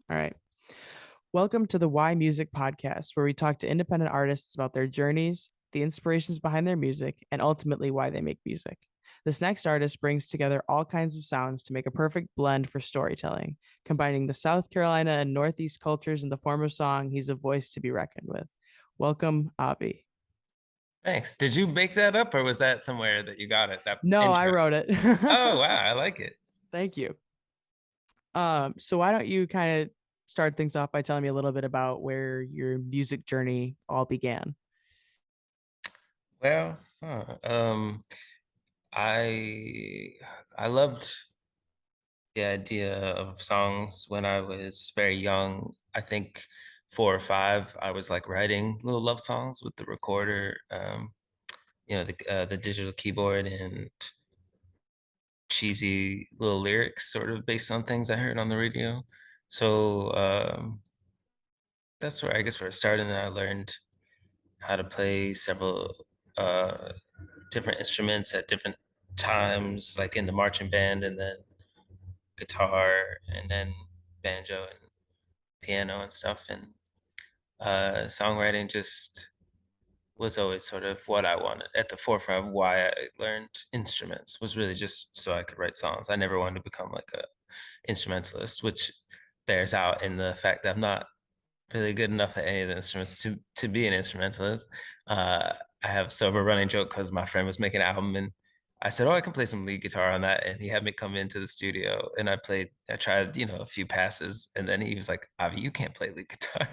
All right. Welcome to the Why Music podcast, where we talk to independent artists about their journeys, the inspirations behind their music, and ultimately why they make music. This next artist brings together all kinds of sounds to make a perfect blend for storytelling, combining the South Carolina and Northeast cultures in the form of song. He's a voice to be reckoned with. Welcome, Avi. Thanks. Did you make that up or was that somewhere that you got it? That No, I intro. wrote it. Oh, wow. I like it. Thank you. So why don't you kind of start things off by telling me a little bit about where your music journey all began? Well, I I loved the idea of songs when I was very young. I think 4 or 5, I was like writing little love songs with the recorder, the digital keyboard and cheesy little lyrics, sort of based on things I heard on the radio. So that's where I guess where it started, and I learned how to play several uh, different instruments at different times, like in the marching band, and then guitar, and then banjo and piano and stuff. And songwriting just was always sort of what I wanted at the forefront of why I learned instruments was really just so I could write songs. I never wanted to become like a instrumentalist, which bears out in the fact that I'm not really good enough at any of the instruments to be an instrumentalist. I have sort of a running joke because my friend was making an album and I said, "Oh, I can play some lead guitar on that," and he had me come into the studio and I tried, a few passes, and then he was like, "Avi, you can't play lead guitar,"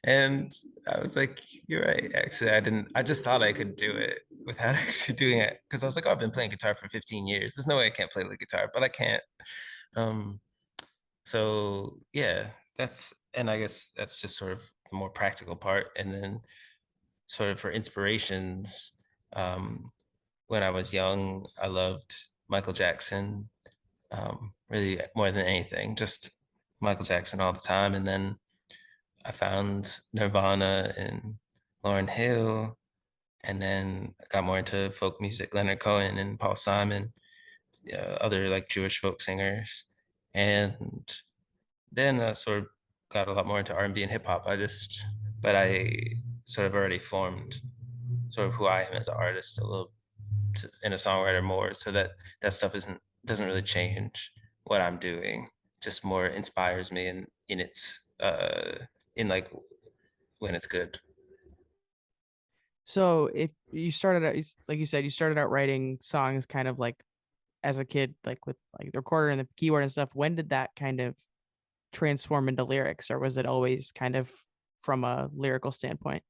and I was like, "You're right. Actually, I didn't. I just thought I could do it without actually doing it because I was like, oh, I've been playing guitar for 15 years. There's no way I can't play lead guitar, but I can't." Um, so yeah, and I guess that's just sort of the more practical part. And then sort of for inspirations, um, when I was young, I loved Michael Jackson, really more than anything, just Michael Jackson all the time. And then I found Nirvana and Lauryn Hill, and then I got more into folk music, Leonard Cohen and Paul Simon, other like Jewish folk singers. And then I sort of got a lot more into R&B and hip hop. But I sort of already formed sort of who I am as an artist a little and a songwriter more, so that stuff doesn't really change what I'm doing. Just more inspires me in its in like when it's good. So if you started out, like you said, you started out writing songs kind of like as a kid, like with like the recorder and the keyboard and stuff. When did that kind of transform into lyrics, or was it always kind of from a lyrical standpoint?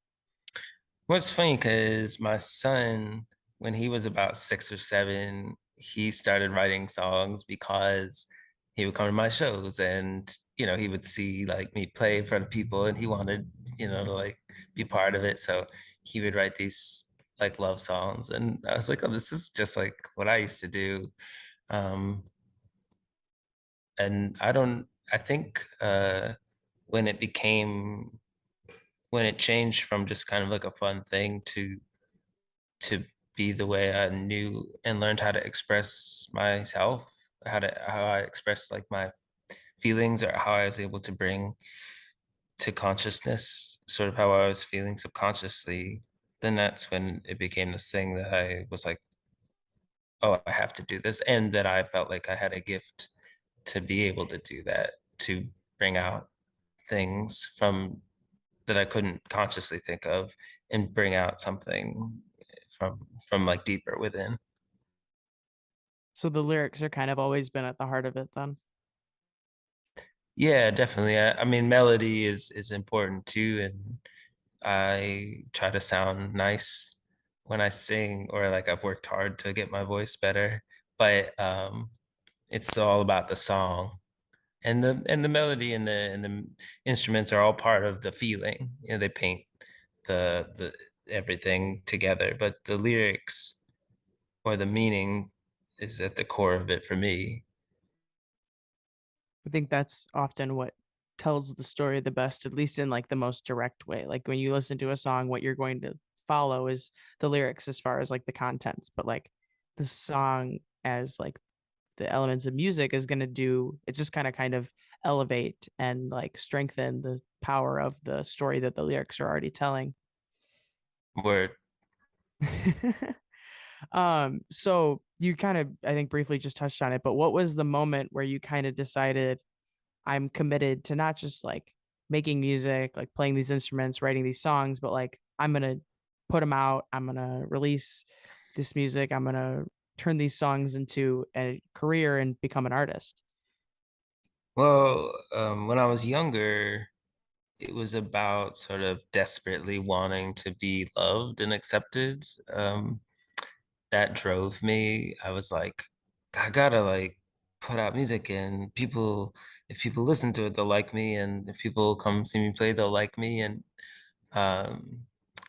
What's funny because my son, when he was about 6 or 7, he started writing songs because he would come to my shows and he would see like me play in front of people and he wanted to like be part of it. So he would write these like love songs and I was like, oh, this is just like what I used to do. Um, and I think when it became when it changed from just kind of like a fun thing to be the way I knew and learned how to express myself, how I express like my feelings or how I was able to bring to consciousness sort of how I was feeling subconsciously, then that's when it became this thing that I was like, oh, I have to do this. And that I felt like I had a gift to be able to do that, to bring out things from that I couldn't consciously think of and bring out something from like deeper within. So the lyrics are kind of always been at the heart of it then. Yeah, definitely. I mean, melody is important too, and I try to sound nice when I sing, or like I've worked hard to get my voice better. But it's all about the song and the melody and the instruments are all part of the feeling. They paint the everything together, but the lyrics or the meaning is at the core of it for me. I think that's often what tells the story the best, at least in like the most direct way. Like when you listen to a song, what you're going to follow is the lyrics as far as like the contents, but like the song as like the elements of music is going to do, it's just kind of elevate and like strengthen the power of the story that the lyrics are already telling. Word. So you kind of, I think, briefly just touched on it, but what was the moment where you kind of decided I'm committed to not just like making music, like playing these instruments, writing these songs, but like I'm gonna put them out. I'm gonna release this music. I'm gonna turn these songs into a career and become an artist. Well, when I was younger, it was about sort of desperately wanting to be loved and accepted. That drove me. I was like, I gotta like put out music and people, if people listen to it, they'll like me. And if people come see me play, they'll like me. And um,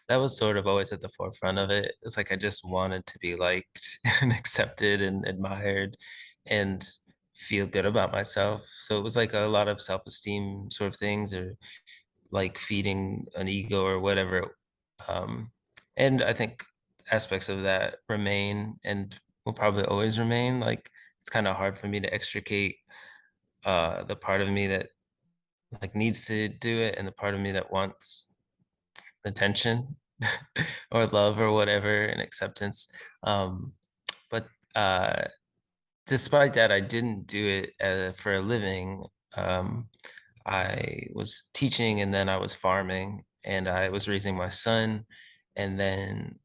that was sort of always at the forefront of it. It's like I just wanted to be liked and accepted and admired and feel good about myself. So it was like a lot of self-esteem sort of things, or like feeding an ego or whatever. Um, and I think aspects of that remain and will probably always remain. Like it's kind of hard for me to extricate the part of me that like needs to do it and the part of me that wants attention or love or whatever and acceptance. Um, but despite that, I didn't do it for a living. Um, I was teaching and then I was farming and I was raising my son. And then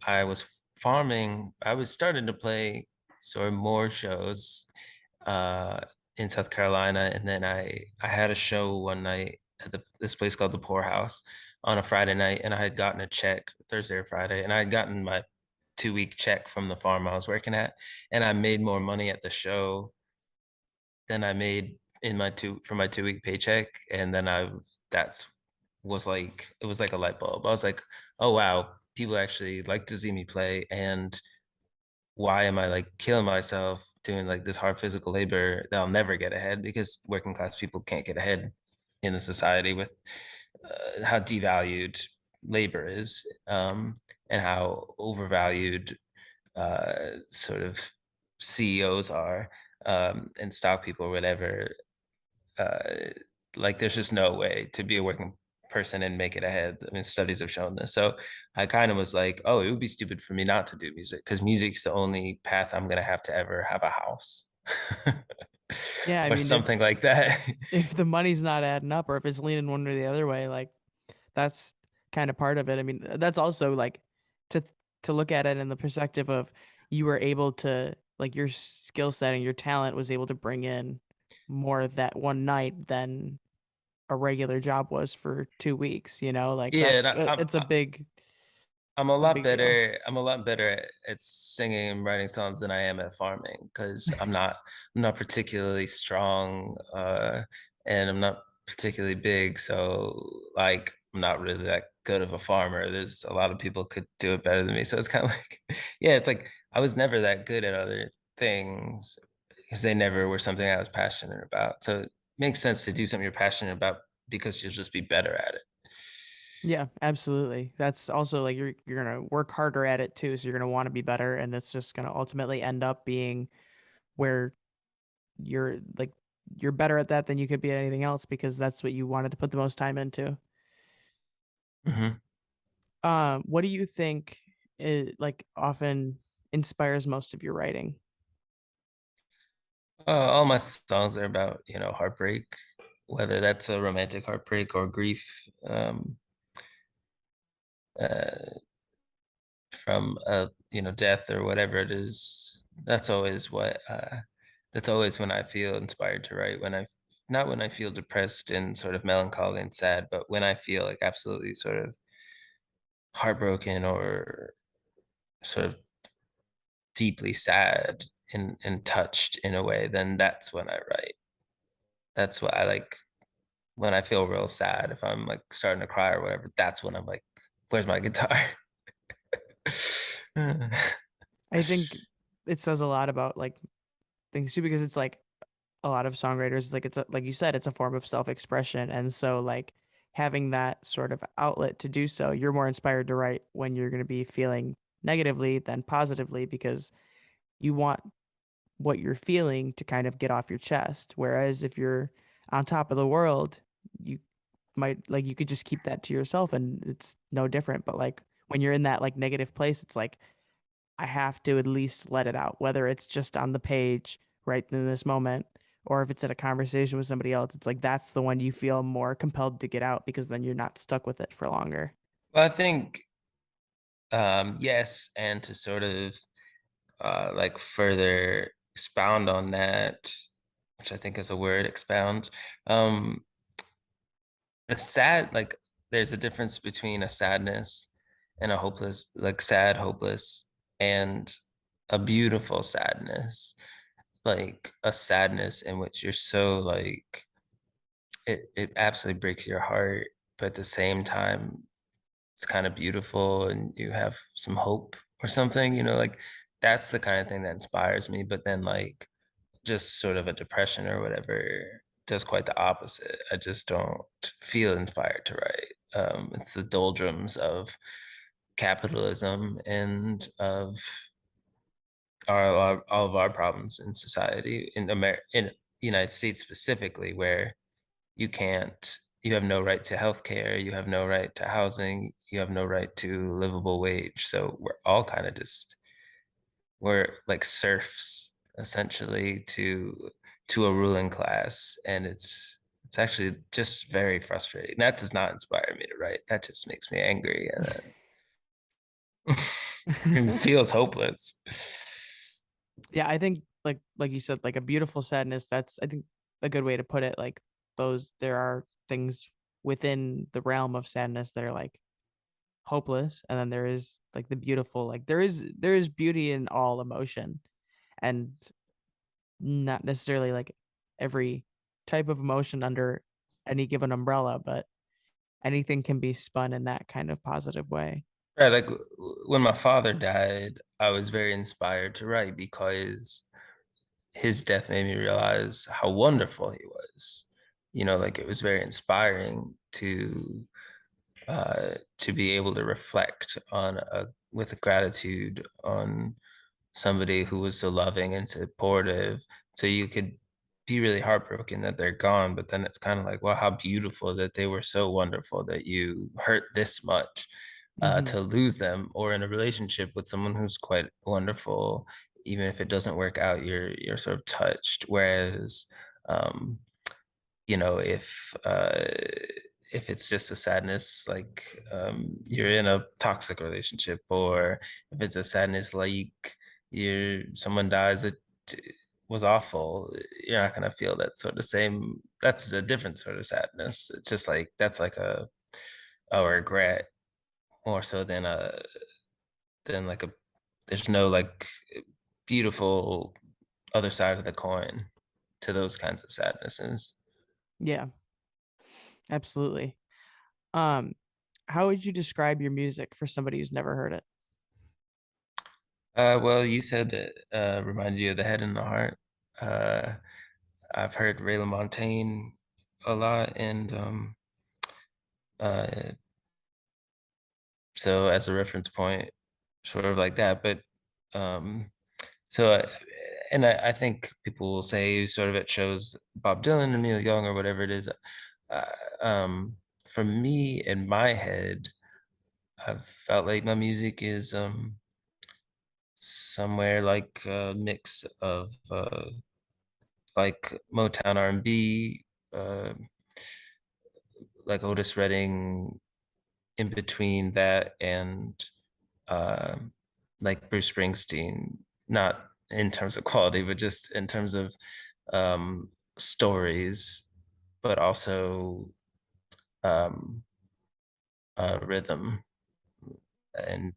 I was farming. I was starting to play sort of more shows uh, in South Carolina. And then I had a show one night at this place called the Poorhouse on a Friday night. And I had gotten a check Thursday or Friday. And I had gotten my 2 week check from the farm I was working at. And I made more money at the show than I made in my two for my 2 week paycheck. And then that's was like it was like a light bulb. I was like, oh wow, people actually like to see me play. And why am I like killing myself doing like this hard physical labor that I'll never get ahead, because working class people can't get ahead in the society with how devalued labor is, and how overvalued sort of CEOs are, and stock people or whatever. Uh, like there's just no way to be a working person and make it ahead. I mean, studies have shown this. So I kind of was like, oh, it would be stupid for me not to do music because music's the only path I'm gonna have to ever have a house. Yeah, I Or mean, something like that. if the money's not adding up or if it's leaning one or the other way, like that's kind of part of it. I mean, that's also like to look at it in the perspective of you were able to like your skill set and your talent was able to bring in more that one night than a regular job was for 2 weeks, you know, like Yeah, and that's I, it's I'm a a lot big deal. better. I'm a lot better at singing and writing songs than I am at farming, because I'm not particularly strong, and I'm not particularly big. So like I'm not really that good of a farmer. There's a lot of people could do it better than me. So it's kind of like, yeah, it's like I was never that good at other things because they never were something I was passionate about. So it makes sense to do something you're passionate about because you'll just be better at it. Yeah, absolutely. That's also like you're gonna work harder at it too, so you're gonna want to be better, and it's just gonna ultimately end up being where you're like you're better at that than you could be at anything else because that's what you wanted to put the most time into. Mhm. What do you think like often inspires most of your writing? All my songs are about, heartbreak, whether that's a romantic heartbreak or grief, uh, from death or whatever it is. That's always when I feel inspired to write. Not when I feel depressed and sort of melancholy and sad, but when I feel like absolutely sort of heartbroken or sort of deeply sad and touched in a way, then that's when I write. That's what I like. When I feel real sad, if I'm like starting to cry or whatever, that's when I'm like, where's my guitar? I think it says a lot about like things too because it's like a lot of songwriters like like you said it's a form of self-expression and so like having that sort of outlet to do so you're more inspired to write when you're going to be feeling negatively than positively because you want what you're feeling to kind of get off your chest whereas if you're on top of the world, you might like you could just keep that to yourself and it's no different. But like when you're in that like negative place, it's like I have to at least let it out, whether it's just on the page right in this moment or if it's in a conversation with somebody else. It's like that's the one you feel more compelled to get out because then you're not stuck with it for longer. Well, I think yes, and to sort of like further expound on that, which I think is a word, expound. Um, a sad like there's a difference between a sadness and a hopeless, like sad, hopeless, and a beautiful sadness, like a sadness in which you're so like it absolutely breaks your heart, but at the same time it's kind of beautiful and you have some hope or something, like that's the kind of thing that inspires me. But then like just sort of a depression or whatever does quite the opposite. I just don't feel inspired to write. It's the doldrums of capitalism and of all of our problems in society in the United States specifically, where you have no right to health care, you have no right to housing, you have no right to livable wage. So we're all kind of just we're like serfs essentially to a ruling class, and it's actually just very frustrating. That does not inspire me to write. That just makes me angry, and it feels hopeless. Yeah, I think like you said, like a beautiful sadness, that's I think a good way to put it. Like those there are things within the realm of sadness that are like hopeless, and then there is like the beautiful, like there is beauty in all emotion and not necessarily like every type of emotion under any given umbrella, but anything can be spun in that kind of positive way. Right, like when my father died, I was very inspired to write because his death made me realize how wonderful he was. Like it was very inspiring to be able to reflect on with gratitude on somebody who was so loving and supportive. So you could be really heartbroken that they're gone, but then it's kind of like, well, how beautiful that they were so wonderful that you hurt this much Hmm. to lose them, or in a relationship with someone who's quite wonderful, even if it doesn't work out, you're sort of touched. Whereas um, if it's just a sadness, like you're in a toxic relationship, or if it's a sadness like someone dies that was awful, you're not gonna feel that sort of same. That's a different sort of sadness. It's just like that's like a regret more so than like a there's no like beautiful other side of the coin to those kinds of sadnesses. Yeah, absolutely. Um, how would you describe your music for somebody who's never heard it? Well, you said it reminded you of the head and the heart. Uh, I've heard Ray LaMontagne a lot, and uh, so as a reference point, sort of like that. But um, so, and I think people will say sort of it shows Bob Dylan or Neil Young or whatever it is. Uh, for me, in my head, I've felt like my music is somewhere like a mix of like Motown R&B, uh, like Otis Redding, in between that and uh, like Bruce Springsteen, not in terms of quality, but just in terms of stories, but also um, rhythm and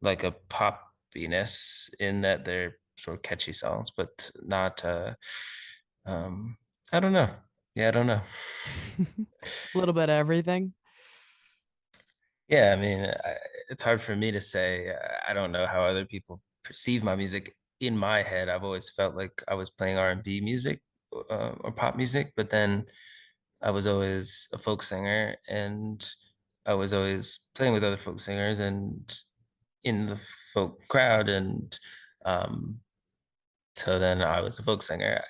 like a poppiness in that they're sort of catchy songs, but not um I don't know. Yeah, I don't know. A little bit of everything. Yeah, I mean, it's hard for me to say. I don't know how other people perceive my music. In my head, I've always felt like I was playing R&B music or pop music, but then I was always a folk singer, and I was always playing with other folk singers and in the folk crowd, and um, so then I was a folk singer.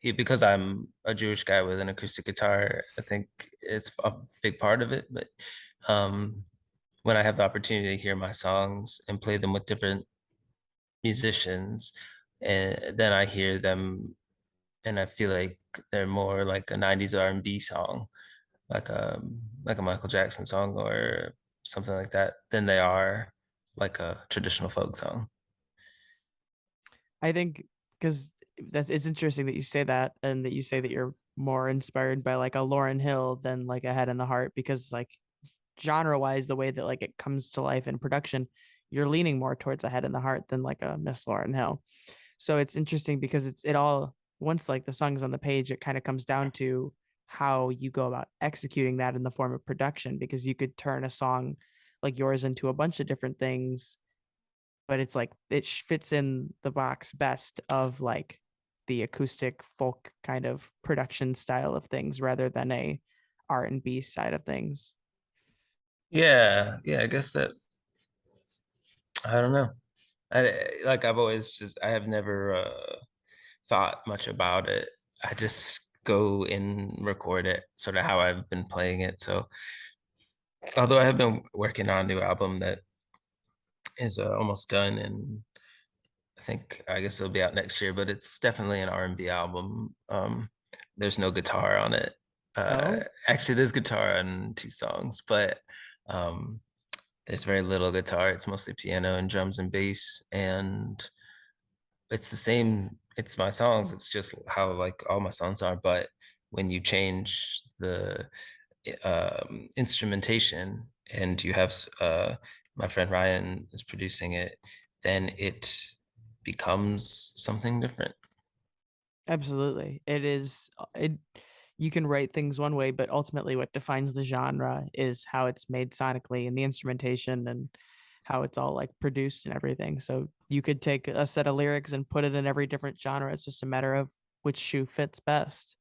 because I'm a Jewish guy with an acoustic guitar, I think it's a big part of it. But um, when I have the opportunity to hear my songs and play them with different musicians, and then I hear them and I feel like they're more like a 90s R&B song, like a Michael Jackson song or something like that, than they are like a traditional folk song. I think because that's it's interesting that you say that and that you say that you're more inspired by like a Lauren Hill than like a Head in the Heart because like genre wise, the way that like it comes to life in production, you're leaning more towards a Head in the Heart than like a Miss Lauren Hill. So it's interesting because it all once like the song's on the page, it kind of comes down to how you go about executing that in the form of production because you could turn a song like yours into a bunch of different things, but it's like it fits in the box best of like the acoustic folk kind of production style of things rather than a R&B side of things. Yeah, yeah, I guess that I don't know. I've always just I have never thought much about it. I just go and record it, sort of how I've been playing it. So, although I have been working on a new album that is almost done, and I guess it'll be out next year, but it's definitely an R&B album. There's no guitar on it. Oh, Actually, there's guitar on two songs, but um, there's very little guitar. It's mostly piano and drums and bass, and it's the same. It's my songs. It's just how like all my songs are. But when you change the instrumentation and you have my friend Ryan is producing it, then it becomes something different. absolutely. It is it you can write things one way, but ultimately what defines the genre is how it's made sonically and the instrumentation and how it's all like produced and everything. So you could take a set of lyrics and put it in every different genre. It's just a matter of which shoe fits best.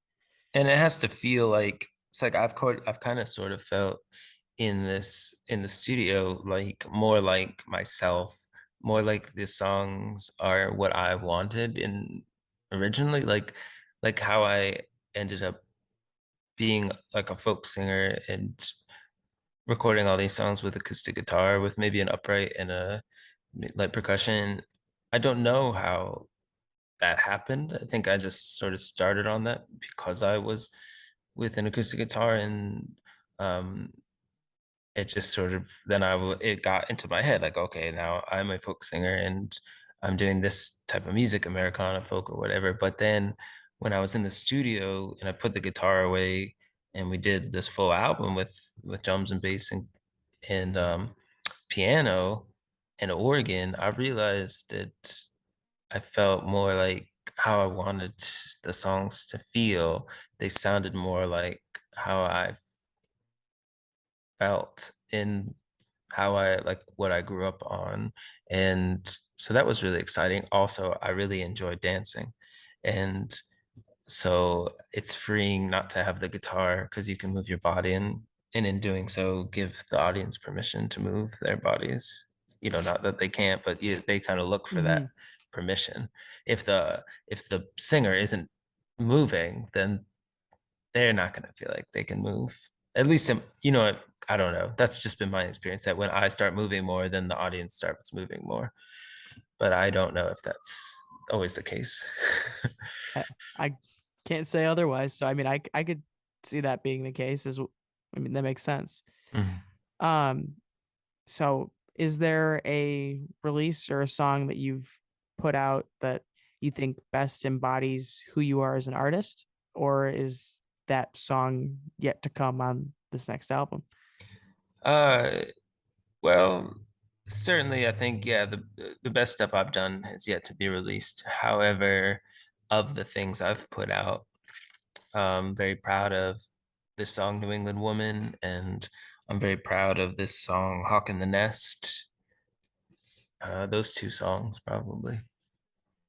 And it has to feel like it's like I've kind of sort of felt in the studio like more like myself, more like the songs are what I wanted in originally, like how I ended up being like a folk singer and recording all these songs with acoustic guitar with maybe an upright and a like percussion. I don't know how that happened. I think I just sort of started on that because I was with an acoustic guitar and um it just sort of then it got into my head like okay, now I'm a folk singer and I'm doing this type of music, Americana folk or whatever. But then when I was in the studio and I put the guitar away and we did this full album with drums and bass and piano and organ, I realized that I felt more like how I wanted the songs to feel. They sounded more like how I felt in how I like what I grew up on. And so that was really exciting. Also, I really enjoyed dancing. And so it's freeing not to have the guitar because you can move your body and in doing so give the audience permission to move their bodies. Not that they can't, but they kind of look for that Mm-hmm. permission. If the singer isn't moving, then they're not going to feel like they can move. At least, I don't know. That's just been my experience that when I start moving more, then the audience starts moving more. But I don't know if that's always the case. I can't say otherwise. So I mean, I could see that being the case. I mean, that makes sense. Mhm. Um, so is there a release or a song that you've put out that you think best embodies who you are as an artist, or is that song yet to come on this next album? Uh, well, certainly, I think yeah, the best stuff I've done has yet to be released. However, of the things I've put out, I'm very proud of this song "New England Woman," and I'm very proud of this song "Hawk in the Nest." Those two songs probably.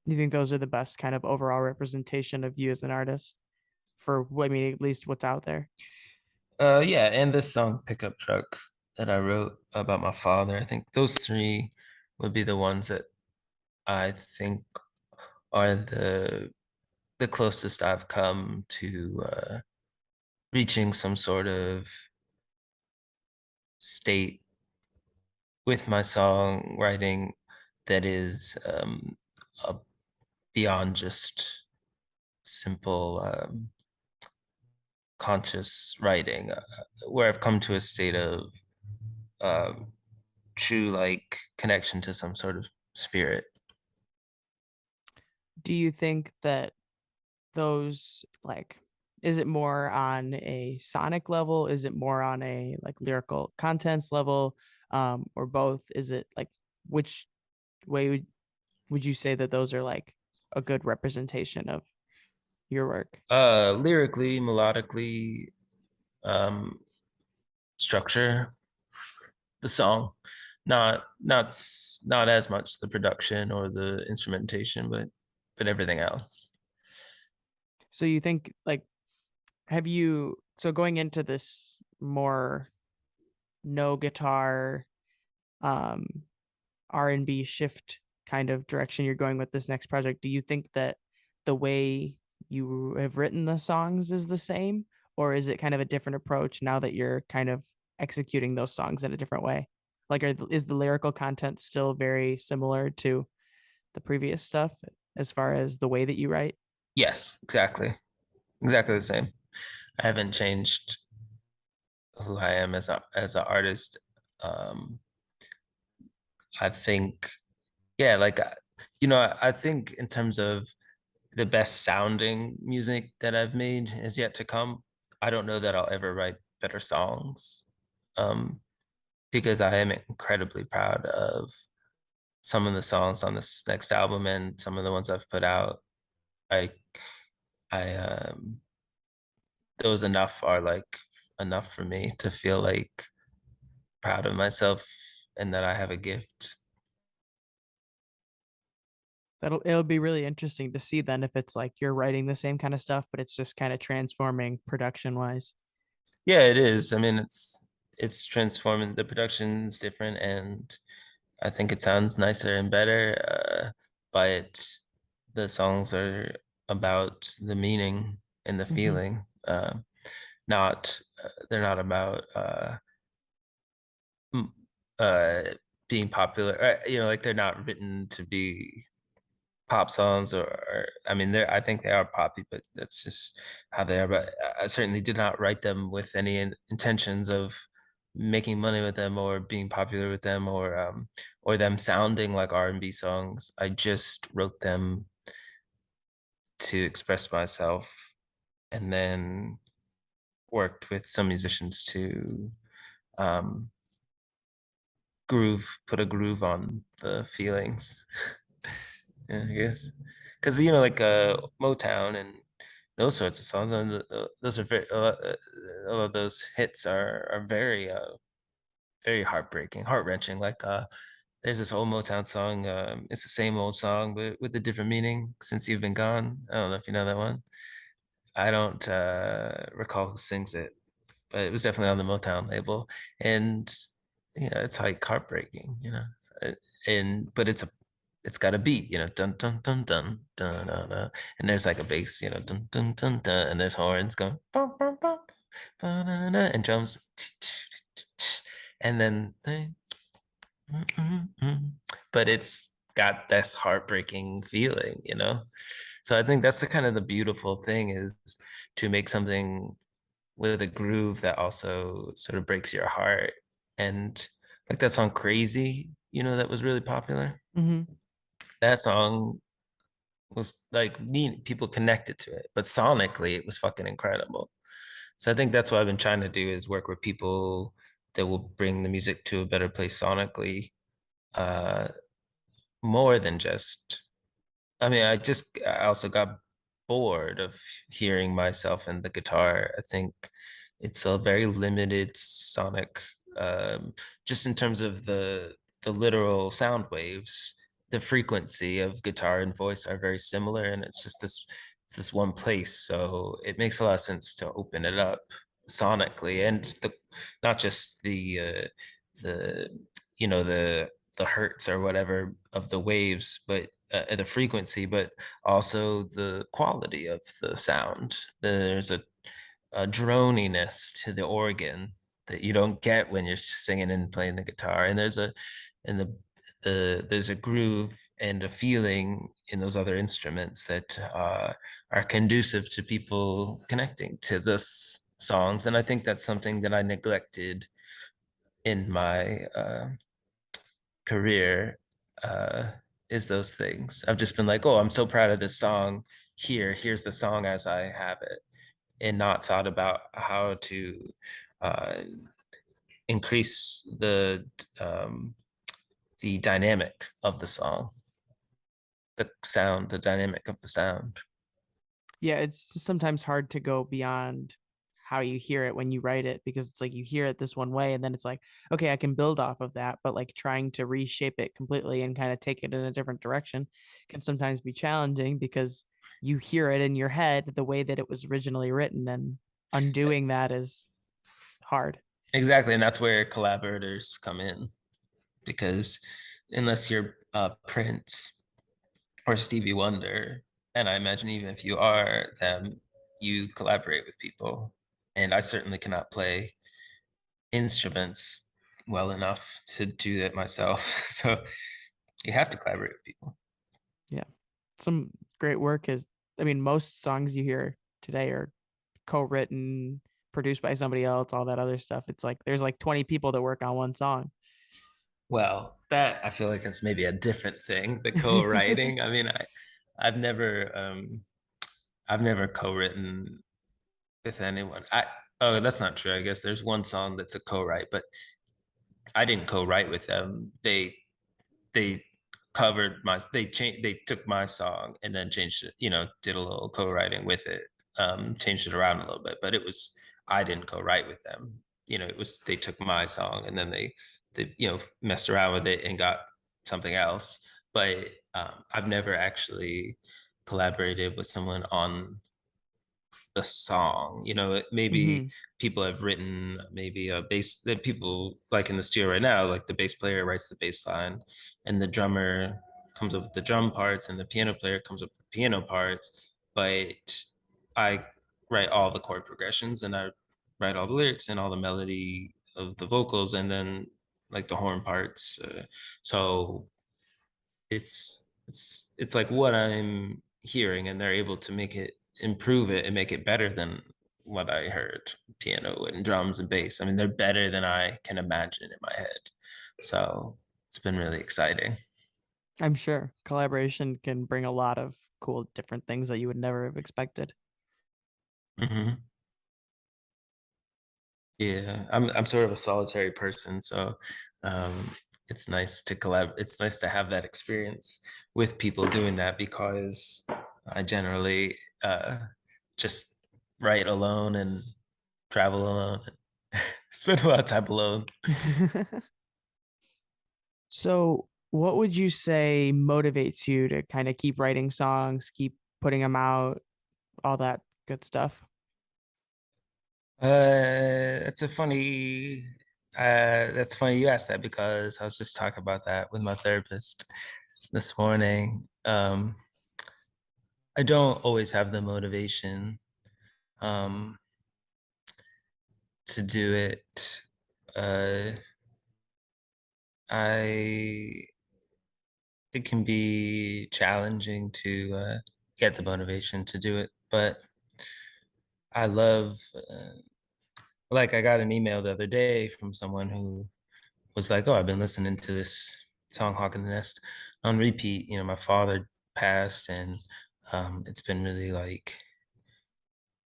You think those are the best kind of overall representation of you as an artist for, I mean, at least what's out there? Yeah, and this song "Pickup Truck" that I wrote about my father. I think those three would be the ones that I think are the closest I've come to reaching some sort of state with my songwriting that is beyond just simple conscious writing, where I've come to a state of uh, true like connection to some sort of spirit. Do you think that those like is it more on a sonic level? Is it more on a like lyrical contents level? Or both? Is it like which way would you say that those are like a good representation of your work? Lyrically, melodically, um, structure, the song, not as much the production or the instrumentation, but everything else. So you think like have you so going into this more no guitar um R&B shift kind of direction you're going with this next project, do you think that the way you have written the songs is the same, or is it kind of a different approach now that you're kind of executing those songs in a different way? Like, is the lyrical content still very similar to the previous stuff as far as the way that you write? Yes, exactly the same. I haven't changed who I am as an artist. Um, I think, yeah, like I think in terms of the best sounding music that I've made is yet to come. I don't know that I'll ever write better songs, um, because I am incredibly proud of some of the songs on this next album and some of the ones I've put out. I I those enough are like enough for me to feel like proud of myself and that I have a gift. It'll be really interesting to see then if it's like you're writing the same kind of stuff, but it's just kind of transforming production wise. Yeah, it is. I mean, it's transforming. The production's different, and I think it sounds nicer and better. But the songs are about the meaning and the Hmm. feeling. Not they're not about m- uh being popular. Like they're not written to be pop songs or I mean they're I think they are poppy, but that's just how they are. But I certainly did not write them with any intentions of making money with them or being popular with them or them sounding like R&B songs. I just wrote them to express myself and then worked with some musicians to um put a groove on the feelings. Yeah, I guess. Because like Motown and those sorts of songs, and those are very a lot of those hits are very very heartbreaking, heart wrenching. Like there's this old Motown song. It's the same old song, but with a different meaning. Since You've Been Gone. I don't know if you know that one. I don't recall who sings it, but it was definitely on the Motown label, and it's like heartbreaking, and but it's got a beat, dun dun dun dun dun dun, dun. And there's like a bass, dun dun dun dun, and there's horns going bum, bum, bum, and drums, and then but it's got this heartbreaking feeling. So I think that's the kind of the beautiful thing is to make something with a groove that also sort of breaks your heart. And like that song Crazy, that was really popular. Hmm. That song was like people connected to it, but sonically it was fucking incredible. So I think that's what I've been trying to do is work with people that will bring the music to a better place sonically, uh, more than just I mean, I also got bored of hearing myself and the guitar. I think it's a very limited sonic, just in terms of the literal sound waves. The frequency of guitar and voice are very similar, and it's this one place. So it makes a lot of sense to open it up sonically, and not just the the hertz or whatever of the waves, but the frequency, but also the quality of the sound. There's a droniness to the organ that you don't get when you're singing and playing the guitar. And and there's a groove and a feeling in those other instruments that are conducive to people connecting to this songs. And I think that's something that I neglected in my career, uh, is those things. I've just been like, oh, I'm so proud of this song. Here's the song as I have it, and not thought about how to uh, increase um, the dynamic of the song, the sound, the dynamic of the sound. Yeah, it's sometimes hard to go beyond how you hear it when you write it because it's like you hear it this one way and then it's like, okay, I can build off of that, but like trying to reshape it completely and kind of take it in a different direction can sometimes be challenging because you hear it in your head the way that it was originally written, and undoing that is hard. Exactly, and that's where collaborators come in, because unless you're Prince or Stevie Wonder, and I imagine even if you are them, you collaborate with people. And I certainly cannot play instruments well enough to do that myself. So you have to collaborate with people. Yeah. Some great work is, I mean, most songs you hear today are co-written, produced by somebody else, all that other stuff. It's like there's like 20 people that work on one song. Well, that I feel like it's maybe a different thing, the co-writing. I mean, I've never I've never co-written with anyone. I Oh, that's not true. I guess there's one song that's a co-write, but I didn't co-write with them. They covered my they took my song and then changed it, did a little co-writing with it, changed it around a little bit, but it was, I didn't co-write with them. It was, they took my song and then they messed around with it and got something else. But I've never actually collaborated with someone on the song. Maybe Hmm. people have written maybe a bass, that people like in the studio right now, like the bass player writes the bass line and the drummer comes up with the drum parts and the piano player comes up with the piano parts. But I write all the chord progressions and I write all the lyrics and all the melody of the vocals and then like the horn parts. So it's like what I'm hearing, and they're able to make it, improve it, and make it better than what I heard, piano and drums and bass. I mean, they're better than I can imagine in my head. So it's been really exciting. I'm sure collaboration can bring a lot of cool different things that you would never have expected. Hmm. Yeah, I'm sort of a solitary person, so um, it's nice to collab. It's nice to have that experience with people doing that, because I generally just write alone and travel alone. Spend a lot of time alone. So, what would you say motivates you to kind of keep writing songs, keep putting them out, all that good stuff? It's a funny. That's funny you asked that, because I was just talking about that with my therapist this morning. I don't always have the motivation um, to do it. Uh, I It can be challenging to get the motivation to do it, but I love. Like, I got an email the other day from someone who was like, "Oh, I've been listening to this song Hawk in the Nest on repeat. My father passed, and it's been really like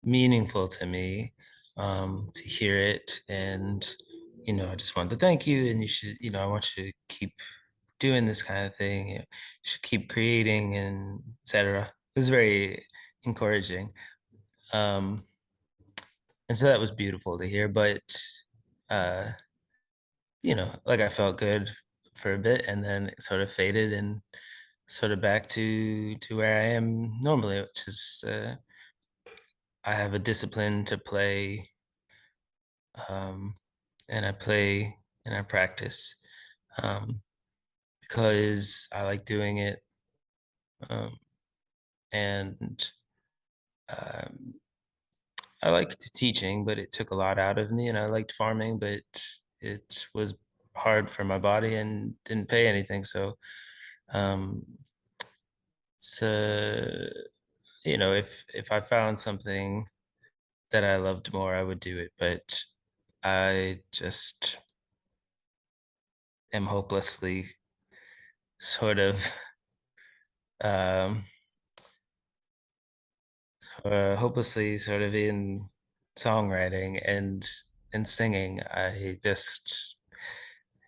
meaningful to me to hear it. And I just wanted to thank you, and you should, I want you to keep doing this kind of thing. You should keep creating, and etc." It was very encouraging. Um, and so that was beautiful to hear. But uh, like, I felt good for a bit, and then it sort of faded, and sort of back to where I am normally, which is I have a discipline to play, um, and I play and I practice, um, because I like doing it. Um, and um, I liked teaching, but it took a lot out of me, and I liked farming, but it was hard for my body and didn't pay anything. So, um, so if I found something that I loved more, I would do it. But I just am hopelessly sort of um hopelessly sort of in songwriting and singing.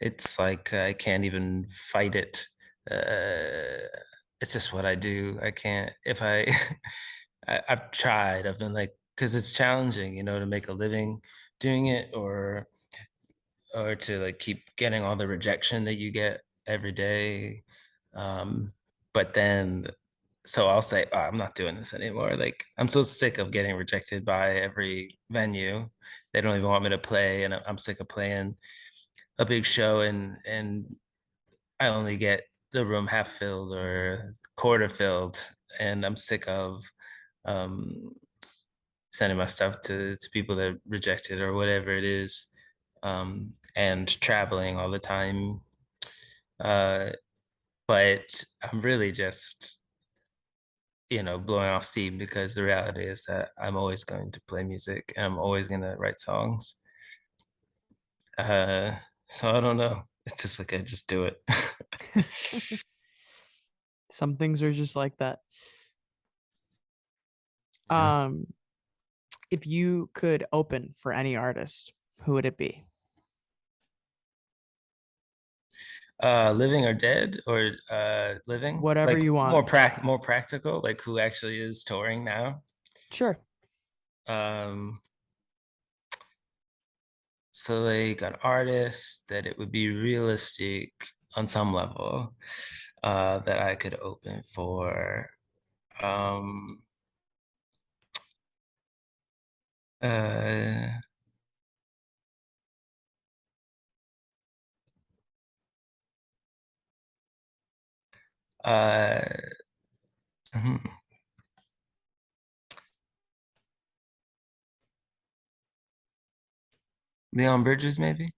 It's like I can't even fight it. It's just what I do. I can't if I, I've tried. I've been like because it's challenging, to make a living doing it or to like keep getting all the rejection that you get every day. Um, but then so I'll say, oh, I'm not doing this anymore. Like I'm so sick of getting rejected by every venue. They don't even want me to play, and I'm sick of playing a big show and I only get the room half filled or quarter filled, and I'm sick of um, sending my stuff to people that reject it or whatever it is, and traveling all the time. Uh, but I'm really just blowing off steam because the reality is that I'm always going to play music and I'm always going to write songs. Uh, so I don't know. It's just like I just do it. Some things are just like that. Yeah. Um, if you could open for any artist, who would it be? Living or dead or living? Whatever Like you want. more practical, like who actually is touring now. Sure. Um, so like an artist that it would be realistic on some level, that I could open for. Um, uh, uh, hmm, Leon Bridges, maybe.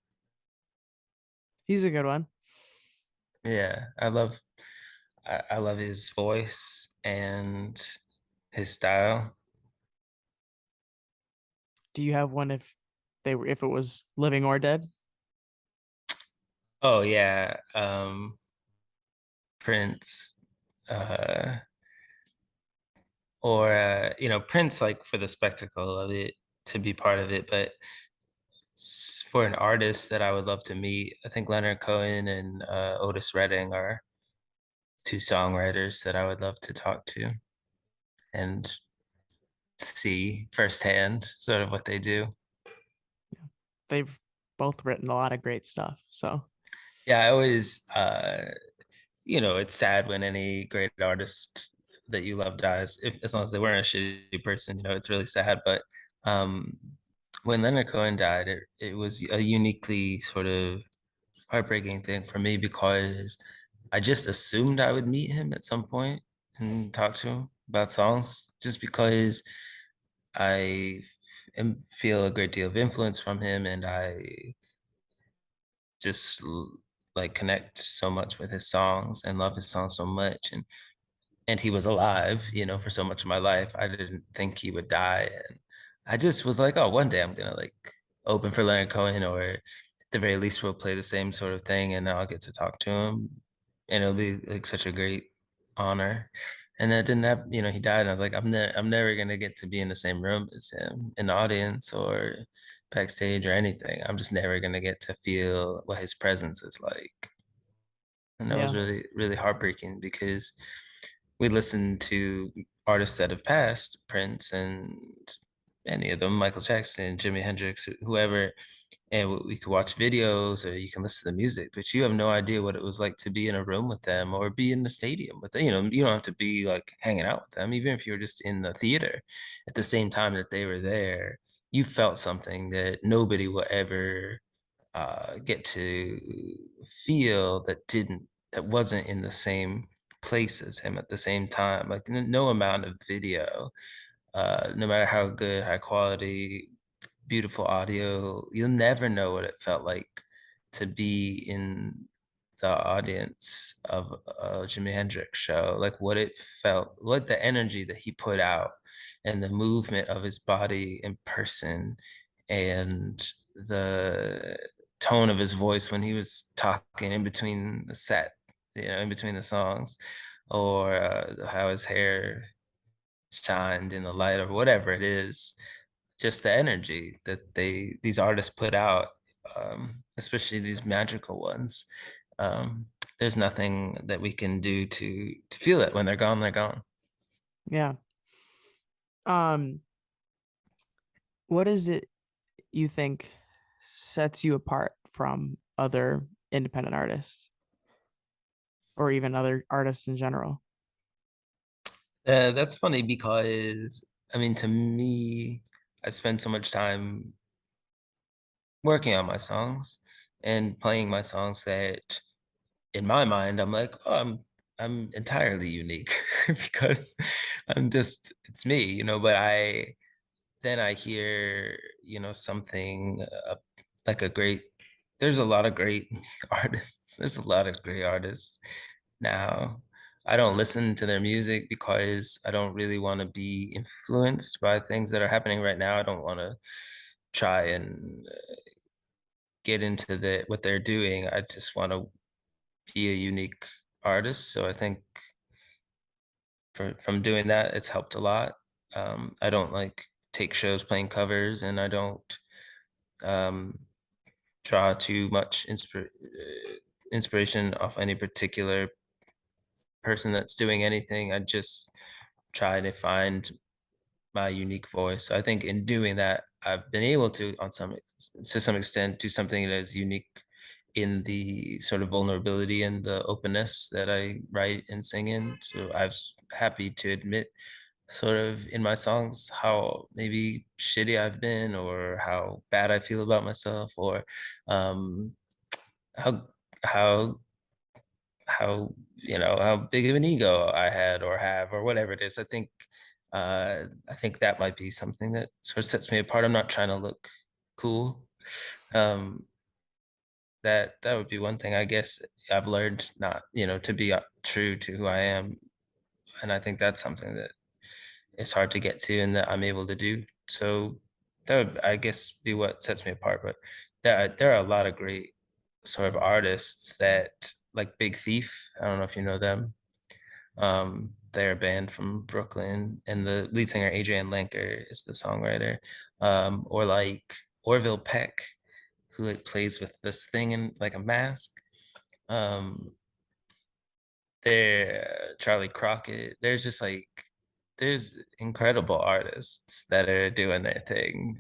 He's a good one. Yeah, I love his voice and his style. Do you have one if it was living or dead? Oh yeah, Prince, uh, or Prince like for the spectacle of it to be part of it, but for an artist that I would love to meet, I think Leonard Cohen and Otis Redding are two songwriters that I would love to talk to and see firsthand sort of what they do. They've both written a lot of great stuff. So, Yeah, I always it's sad when any great artist that you love dies, if as long as they weren't a shitty person, it's really sad. But um when Leonard Cohen died, it was a uniquely sort of heartbreaking thing for me because I just assumed I would meet him at some point and talk to him about songs, just because feel a great deal of influence from him, and I just like connect so much with his songs and love his songs so much. And he was alive, for so much of my life. I didn't think he would die. And I just was like, oh, one day I'm gonna like open for Leonard Cohen, or at the very least we'll play the same sort of thing and I'll get to talk to him. And it'll be like such a great honor. And that didn't happen, he died. And I was like, I'm never gonna get to be in the same room as him in the audience or backstage or anything. I'm just never gonna get to feel what his presence is like. And that was yeah. really, really heartbreaking because we listen to artists that have passed, Prince and any of them, Michael Jackson, Jimi Hendrix, whoever, and we could watch videos or you can listen to the music, but you have no idea what it was like to be in a room with them or be in the stadium with them. You don't have to be like hanging out with them, even if you're just in the theater at the same time that they were there. You felt something that nobody will ever get to feel that wasn't in the same place as him at the same time. Like no amount of video, no matter how good, high quality, beautiful audio, you'll never know what it felt like to be in the audience of a Jimi Hendrix show, like what it felt, what the energy that he put out, and the movement of his body in person, and the tone of his voice when he was talking in between the set, in between the songs, or how his hair shined in the light or whatever it is, just the energy that these artists put out, especially these magical ones. Um, there's nothing that we can do to feel it. When they're gone, they're gone. Yeah. Um, what is it you think sets you apart from other independent artists or even other artists in general? That's funny because I mean, to me, I spend so much time working on my songs and playing my songs that in my mind, I'm like, oh, I'm entirely unique because it's me, but then I hear, something like there's a lot of great artists. There's a lot of great artists now. I don't listen to their music because I don't really want to be influenced by things that are happening right now. I don't want to try and get into what they're doing. I just want to be a unique artist. So I think from doing that, it's helped a lot. I don't like take shows playing covers, and I don't um, draw too much inspiration off any particular person that's doing anything. I just try to find my unique voice. So I think in doing that, I've been able to some extent, do something that is unique in the sort of vulnerability and the openness that I write and sing in. So I was happy to admit sort of in my songs how maybe shitty I've been, or how bad I feel about myself, or um, how how how big of an ego I had or have, or whatever it is. I think that might be something that sort of sets me apart. I'm not trying to look cool. Um, that would be one thing I guess I've learned, not, to be true to who I am. And I think that's something that it's hard to get to and that I'm able to do. So that would, I guess, be what sets me apart. But there are a lot of great sort of artists that, like Big Thief. I don't know if you know them. They're a band from Brooklyn, and the lead singer Adrian Lanker is the songwriter. Or like Orville Peck, who like plays with this thing in like a mask. Um, there, Charlie Crockett. There's incredible artists that are doing their thing.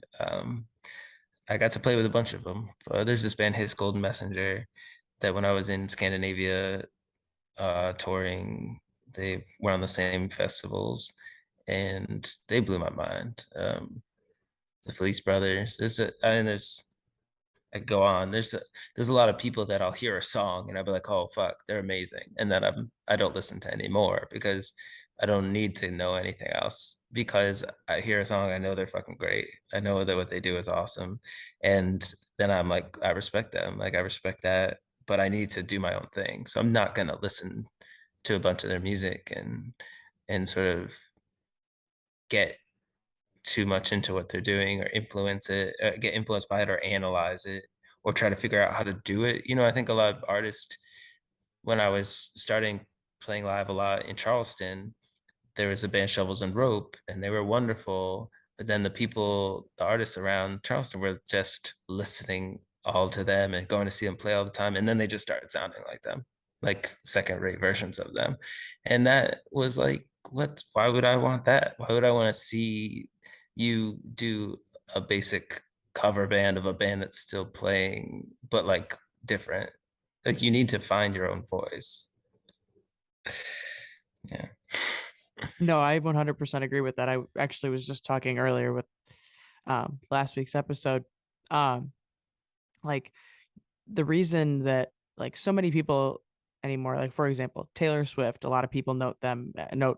I got to play with a bunch of them. There's this band, His Golden Messenger, that when I was in Scandinavia touring, they were on the same festivals, and they blew my mind. The Fleece Brothers. There's I go on. There's a lot of people that I'll hear a song and I'll be like, oh fuck, they're amazing. And then I don't listen to anymore because I don't need to know anything else, because I hear a song, I know they're fucking great. I know that what they do is awesome. And then I'm like, I respect them. Like I respect that, but I need to do my own thing. So I'm not gonna listen to a bunch of their music and sort of get too much into what they're doing, or get influenced by it, or analyze it, or try to figure out how to do it. I think a lot of artists, when I was starting playing live a lot in Charleston, there was a band, Shovels and Rope, and they were wonderful. But then the artists around Charleston were just listening all to them and going to see them play all the time. And then they just started sounding like them, like second rate versions of them. And that was like, why would I want that? Why would I want to see you do a basic cover band of a band that's still playing, but like different? Like you need to find your own voice. Yeah. No, I 100% agree with that. I actually was just talking earlier with last week's episode. Um, like the reason that like so many people anymore. Like for example, Taylor Swift. A lot of people note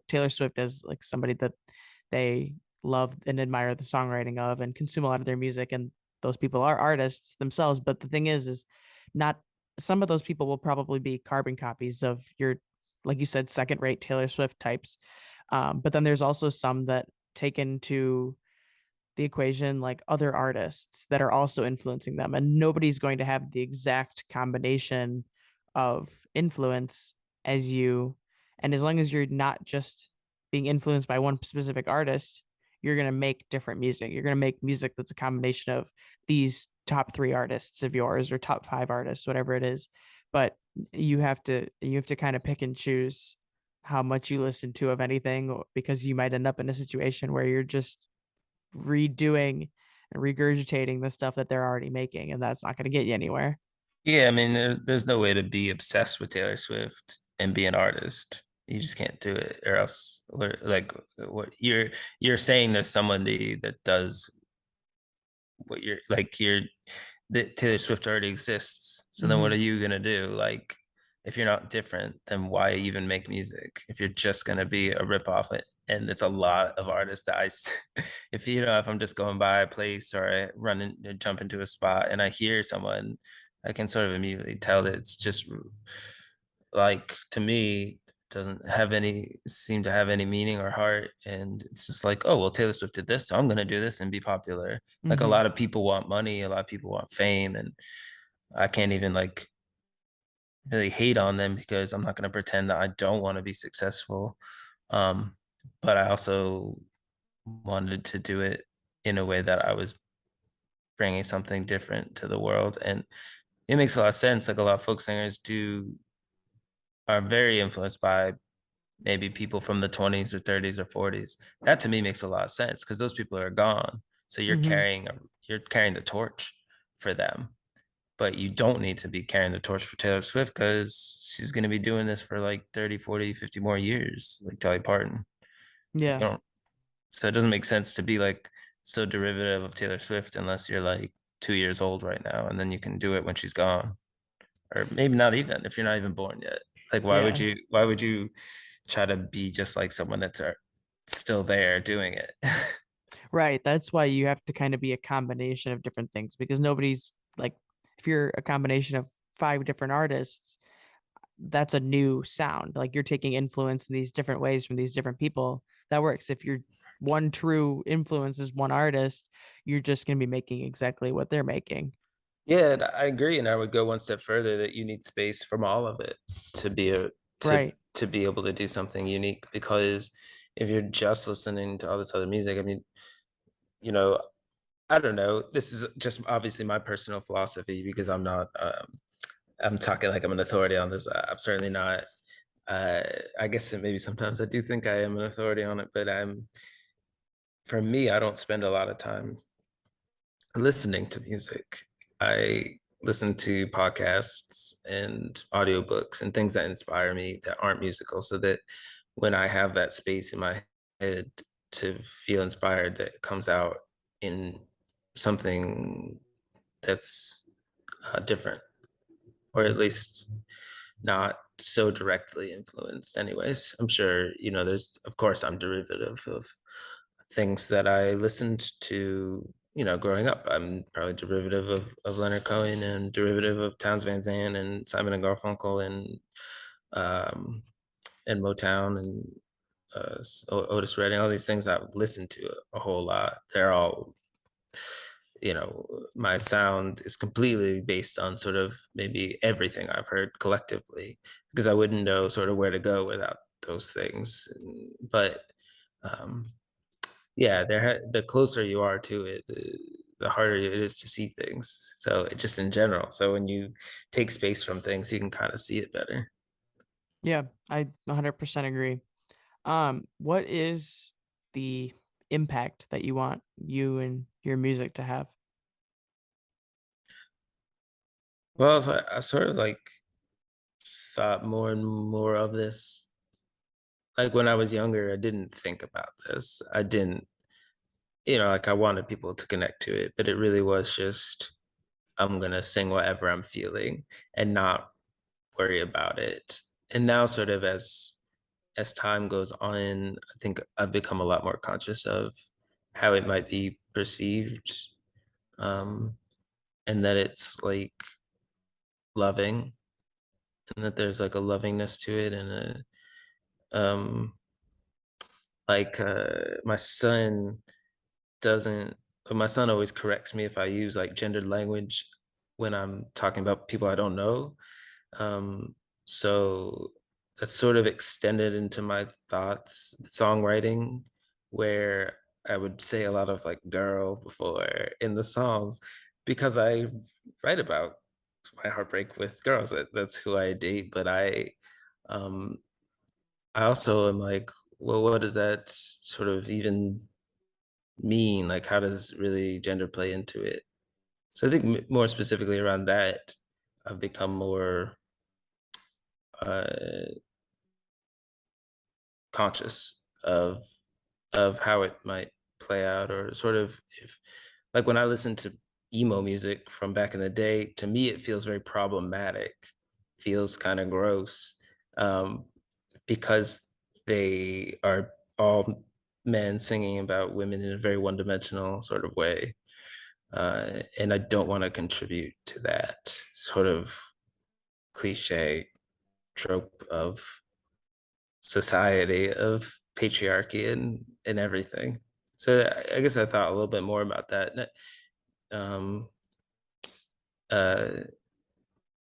Taylor Swift as like somebody that they love and admire the songwriting of and consume a lot of their music. And those people are artists themselves. But the thing is not some of those people will probably be carbon copies of your, like you said, second rate Taylor Swift types. But then there's also some that take into the equation like other artists that are also influencing them, and nobody's going to have the exact combination of influence as you. And as long as you're not just being influenced by one specific artist, you're going to make different music. You're going to make music that's a combination of these top 3 artists of yours or top 5 artists, whatever it is. But you have to kind of pick and choose how much you listen to of anything, because you might end up in a situation where you're just redoing and regurgitating the stuff that they're already making, and that's not going to get you anywhere. Yeah, I mean, there's no way to be obsessed with Taylor Swift and be an artist. You just can't do it, or else, like, what you're saying, there's somebody that does what you're like. That Taylor Swift already exists. So then, what Mm-hmm. are you gonna do? Like, if you're not different, then why even make music? If you're just gonna be a ripoff, and it's a lot of artists that if if I'm just going by a place or I run and jump into a spot and I hear someone, I can sort of immediately tell that it's just like, to me, doesn't have any seem to have any meaning or heart, and it's just like, oh well, Taylor Swift did this, so I'm going to do this and be popular. Like, a Mm-hmm. lot of people want money, a lot of people want fame, and I can't even like really hate on them because I'm not going to pretend that I don't want to be successful. um but I also wanted to do it in a way that I was bringing something different to the world, and it makes a lot of sense. Like, a lot of folk singers do are very influenced by maybe people from the 20s or 30s or 40s. That to me makes a lot of sense because those people are gone. So Mm-hmm. you're carrying the torch for them. But you don't need to be carrying the torch for Taylor Swift because she's going to be doing this for like 30, 40, 50 more years, like Dolly Parton. You Yeah. don't, so it doesn't make sense to be like so derivative of Taylor Swift unless you're like 2 years old right now, and then you can do it when she's gone. Or maybe not even if you're not even born yet. Like, Yeah. why would you try to be just like someone that's still there doing it? Right. That's why you have to kind of be a combination of different things, because nobody's like, if you're a combination of 5 different artists, that's a new sound. Like you're taking influence in these different ways from these different people. That works. If you're one true influence is one artist, you're just going to be making exactly what they're making. Yeah, and I agree, and I would go one step further that you need space from all of it to be a Right. to be able to do something unique. Because if you're just listening to all this other music, I mean, you know, I don't know. This is just obviously my personal philosophy because I'm talking like I'm an authority on this. I'm certainly not. Uh, I guess that maybe sometimes I do think I am an authority on it, but for me, I don't spend a lot of time listening to music. I listen to podcasts and audiobooks and things that inspire me that aren't musical, so that when I have that space in my head to feel inspired, that comes out in something that's different, or at least not so directly influenced. Anyways, I'm sure, there's, of course, I'm derivative of things that I listened to, growing up. I'm probably derivative of Leonard Cohen and derivative of Towns Van Zandt and Simon and Garfunkel um, and Motown and Otis Redding. All these things I've listened to a whole lot. They're all, my sound is completely based on sort of maybe everything I've heard collectively, because I wouldn't know sort of where to go without those things. But um, yeah, the closer you are to it, the harder it is to see things. So it just in general. So when you take space from things, you can kind of see it better. Yeah, I 100% agree. What is the impact that you want you and your music to have? Well, so I sort of like thought more and more of this. Like, when I was younger, I didn't think about this. I didn't, like, I wanted people to connect to it, but it really was just, I'm gonna sing whatever I'm feeling and not worry about it. And now, sort of as time goes on, I think I've become a lot more conscious of how it might be perceived, um, and that it's like loving, and that there's like a lovingness to it, and my son doesn't. My son always corrects me if I use like gendered language when I'm talking about people I don't know. Um, so that's sort of extended into my thoughts, songwriting, where I would say a lot of like girl before in the songs because I write about my heartbreak with girls. That's who I date. But um, I also am like, well, what does that sort of even mean? Like, how does really gender play into it? So I think more specifically around that, I've become more uh, conscious of how it might play out, or sort of if like when I listen to emo music from back in the day, to me it feels very problematic, feels kind of gross, um, because they are all men singing about women in a very one-dimensional sort of way. And I don't want to contribute to that sort of cliche trope of society of patriarchy and everything. So I guess I thought a little bit more about that. Um, uh,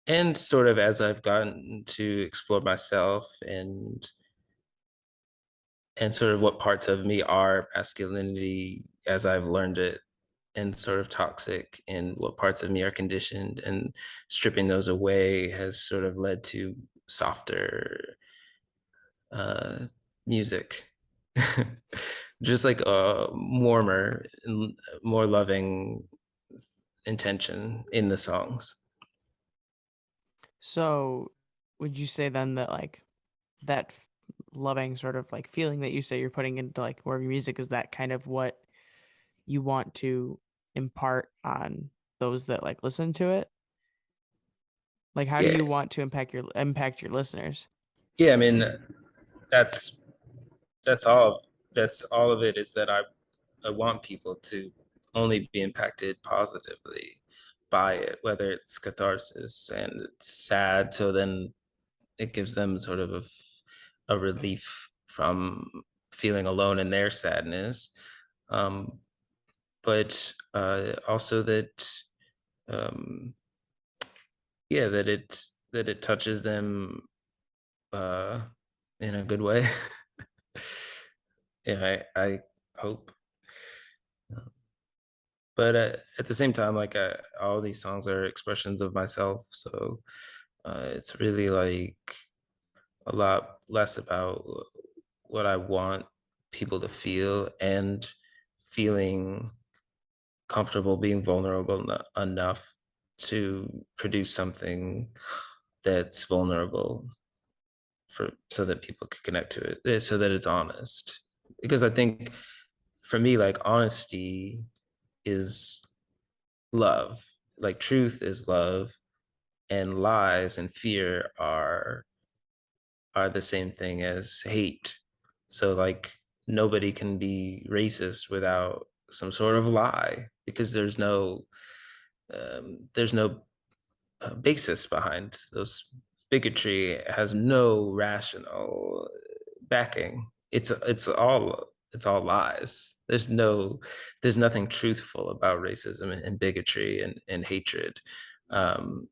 and sort of as I've gotten to explore myself and sort of what parts of me are masculinity as I've learned it and sort of toxic, and what parts of me are conditioned, and stripping those away has sort of led to softer uh, music. Just like a warmer and more loving intention in the songs. So, would you say then that like that loving sort of like feeling that you say you're putting into like more of your music, is that kind of what you want to impart on those that like listen to it? Like, how do Yeah, you want to impact your listeners? yeah. I mean, that's that's all. That's all of it. Is that I want people to only be impacted positively by it, whether it's catharsis and it's sad. So then it gives them sort of a relief from feeling alone in their sadness. Um, but also that um, yeah, that it touches them uh, in a good way. Yeah, I hope. But at the same time, like all these songs are expressions of myself, so it's really like a lot less about what I want people to feel, and feeling comfortable being vulnerable enough to produce something that's vulnerable for so that people can connect to it, so that it's honest. Because I think for me, like honesty is love, like truth is love, and lies and fear are the same thing as hate. So like nobody can be racist without some sort of lie, because there's no basis behind those. Bigotry has no rational backing. It's all lies. There's nothing truthful about racism and bigotry and hatred. Um,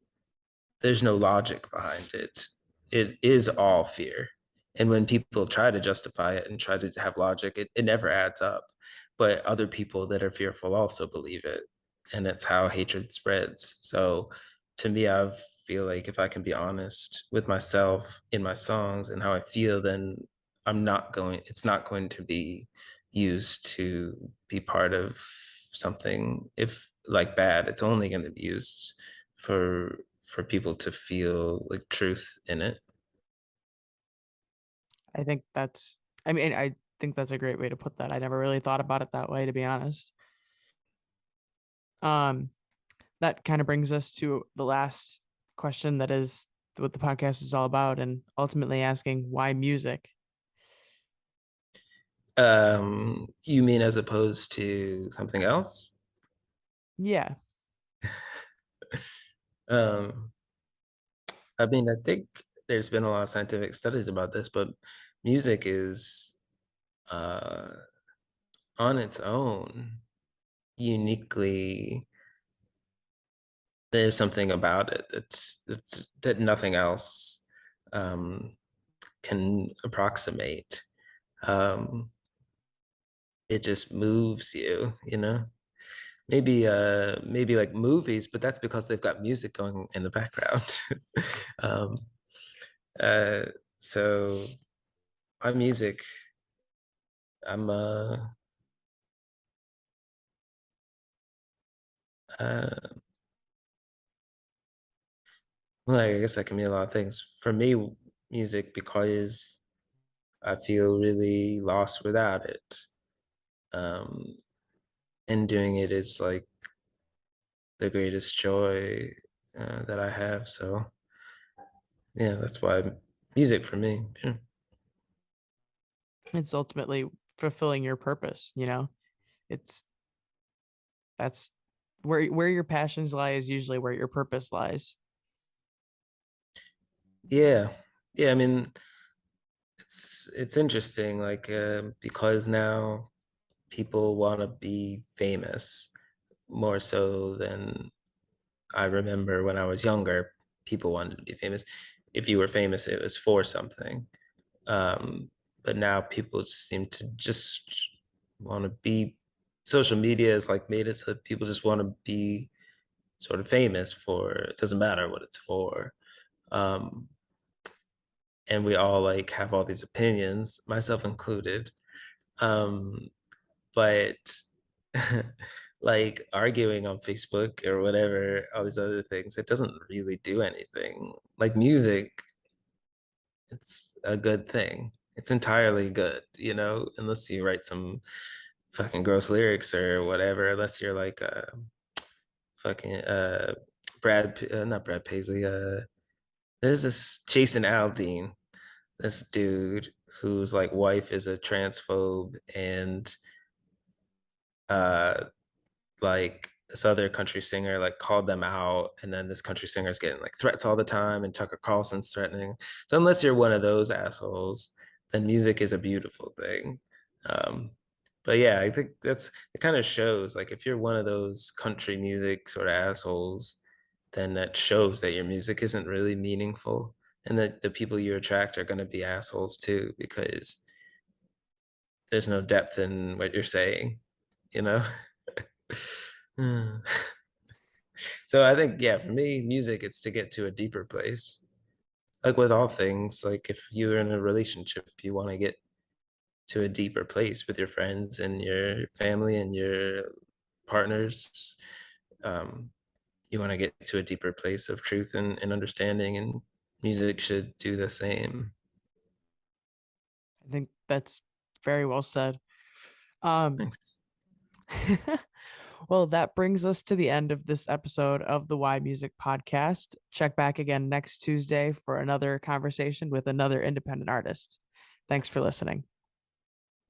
there's no logic behind it. It is all fear. And when people try to justify it and try to have logic, it never adds up. But other people that are fearful also believe it. And it's how hatred spreads. So to me, I feel like if I can be honest with myself in my songs and how I feel, then it's not going to be used to be part of something if like bad. It's only going to be used for people to feel like truth in it. I think that's, I mean, I think that's a great way to put that. I never really thought about it that way, to be honest. Um, that kind of brings us to the last question that is what the podcast is all about, and ultimately asking why music. You mean as opposed to something else? Yeah, Um, I mean, I think there's been a lot of scientific studies about this, but music is uh, on its own uniquely. There's something about it that nothing else um, can approximate. Um, it just moves you, you know? Maybe like movies, but that's because they've got music going in the background. um, uh, so my music, I'm uh well, I guess that can mean a lot of things. For me, music because I feel really lost without it. Um, and doing it is like the greatest joy that I have. So yeah, that's why music for me. Yeah. it's ultimately fulfilling your purpose. It's that's where your passions lie is usually where your purpose lies. Yeah. Yeah, I mean, it's interesting, like because now people want to be famous more so than I remember when I was younger. People wanted to be famous. If you were famous, it was for something. Um, but now people seem to just want to be. Social media has like made it so that people just want to be sort of famous for. It doesn't matter what it's for. Um, and we all like have all these opinions, myself included. Um, but like arguing on Facebook or whatever, all these other things, it doesn't really do anything. Like music, it's a good thing. It's entirely good, unless you write some fucking gross lyrics or whatever, unless you're like fucking not Brad Paisley, there's this Jason Aldean, this dude whose like wife is a transphobe and uh like this other country singer like called them out, and then this country singer is getting like threats all the time and Tucker Carlson's threatening. So unless you're one of those assholes, then music is a beautiful thing. um but yeah, I think it kind of shows, like if you're one of those country music sort of assholes, then that shows that your music isn't really meaningful, and that the people you attract are going to be assholes too, because there's no depth in what you're saying, you know. Hmm. So I think, yeah, for me, music, it's to get to a deeper place. Like with all things, like if you're in a relationship, you want to get to a deeper place with your friends and your family and your partners. Um, you want to get to a deeper place of truth and understanding, and music should do the same. I think that's very well said. Um, Thanks. well, that brings us to the end of this episode of the Why Music podcast. Check back again next Tuesday for another conversation with another independent artist. Thanks for listening.